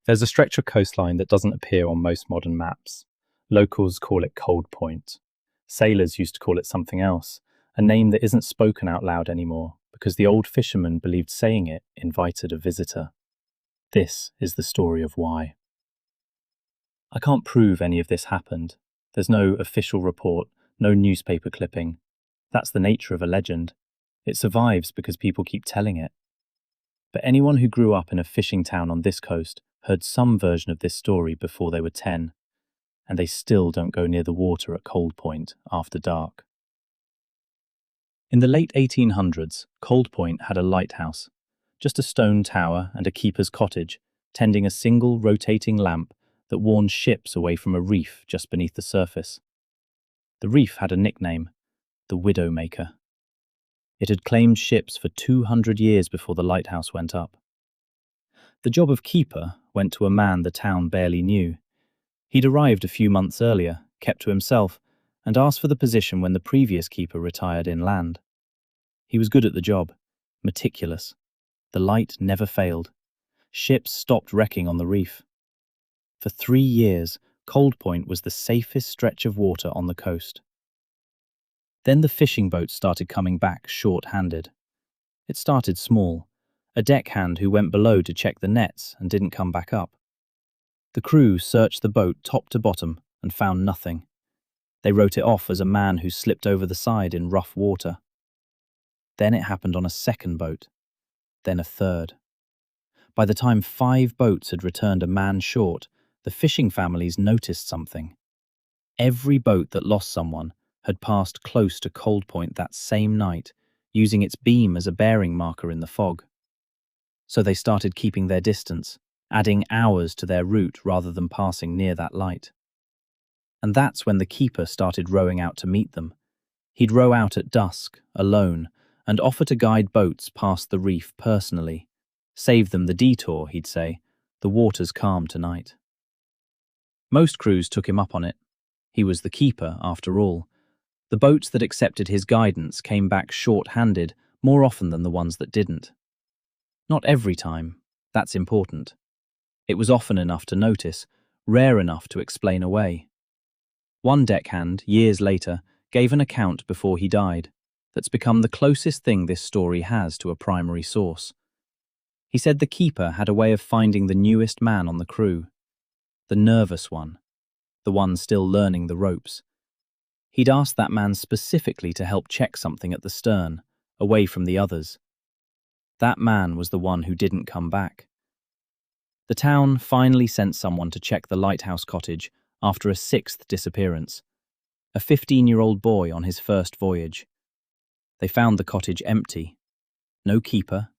There's a stretch of coastline that doesn't appear on most modern maps. Locals call it Cold Point. Sailors used to call it something else, a name that isn't spoken out loud anymore because the old fishermen believed saying it invited a visitor. This is the story of why. I can't prove any of this happened. There's no official report, no newspaper clipping. That's the nature of a legend. It survives because people keep telling it. But anyone who grew up in a fishing town on this coast heard some version of this story before they were 10, and they still don't go near the water at Cold Point after dark. In the late 1800s, Cold Point had a lighthouse, just a stone tower and a keeper's cottage, tending a single rotating lamp that warned ships away from a reef just beneath the surface. The reef had a nickname, the Widowmaker. It had claimed ships for 200 years before the lighthouse went up. The job of keeper went to a man the town barely knew. He'd arrived a few months earlier, kept to himself, and asked for the position when the previous keeper retired inland. He was good at the job, meticulous. The light never failed. Ships stopped wrecking on the reef. For 3 years, Cold Point was the safest stretch of water on the coast. Then the fishing boats started coming back short-handed. It started small, a deckhand who went below to check the nets and didn't come back up. The crew searched the boat top to bottom and found nothing. They wrote it off as a man who slipped over the side in rough water. Then it happened on a second boat, then a third. By the time 5 boats had returned a man short, the fishing families noticed something. Every boat that lost someone had passed close to Cold Point that same night, using its beam as a bearing marker in the fog. So they started keeping their distance, adding hours to their route rather than passing near that light. And that's when the keeper started rowing out to meet them. He'd row out at dusk, alone, and offer to guide boats past the reef personally. Save them the detour, he'd say. The water's calm tonight. Most crews took him up on it. He was the keeper, after all. The boats that accepted his guidance came back short-handed more often than the ones that didn't. Not every time. That's important. It was often enough to notice, rare enough to explain away. One deckhand, years later, gave an account before he died that's become the closest thing this story has to a primary source. He said the keeper had a way of finding the newest man on the crew, the nervous one, the one still learning the ropes. He'd asked that man specifically to help check something at the stern, away from the others. That man was the one who didn't come back. The town finally sent someone to check the lighthouse cottage after a 6th disappearance, a 15-year-old boy on his first voyage. They found the cottage empty. No keeper,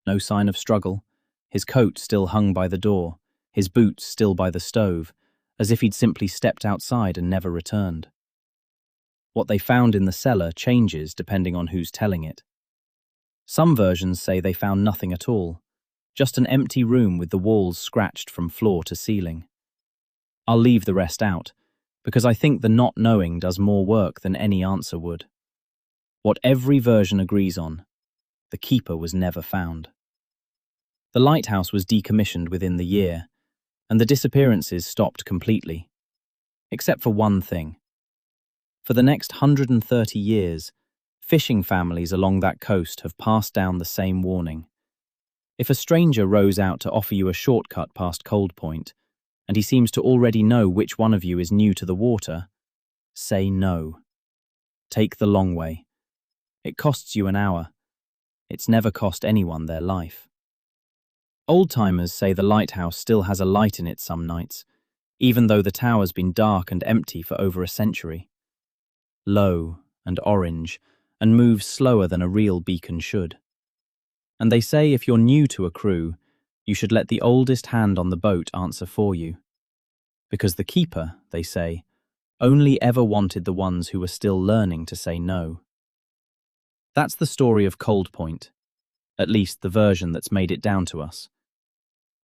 no sign of struggle, his coat still hung by the door, his boots still by the stove, as if he'd simply stepped outside and never returned. What they found in the cellar changes depending on who's telling it. Some versions say they found nothing at all, just an empty room with the walls scratched from floor to ceiling. I'll leave the rest out, because I think the not knowing does more work than any answer would. What every version agrees on, the keeper was never found. The lighthouse was decommissioned within the year, and the disappearances stopped completely. Except for one thing. For the next 130 years, fishing families along that coast have passed down the same warning. If a stranger rows out to offer you a shortcut past Cold Point, and he seems to already know which one of you is new to the water, say no. Take the long way. It costs you an hour. It's never cost anyone their life. Old-timers say the lighthouse still has a light in it some nights, even though the tower's been dark and empty for over a century. Low and orange, and moves slower than a real beacon should. And they say if you're new to a crew, you should let the oldest hand on the boat answer for you. Because the keeper, they say, only ever wanted the ones who were still learning to say no. That's the story of Cold Point, at least the version that's made it down to us.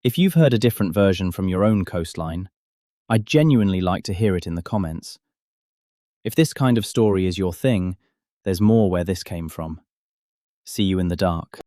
If you've heard a different version from your own coastline, I'd genuinely like to hear it in the comments. If this kind of story is your thing, there's more where this came from. See you in the dark.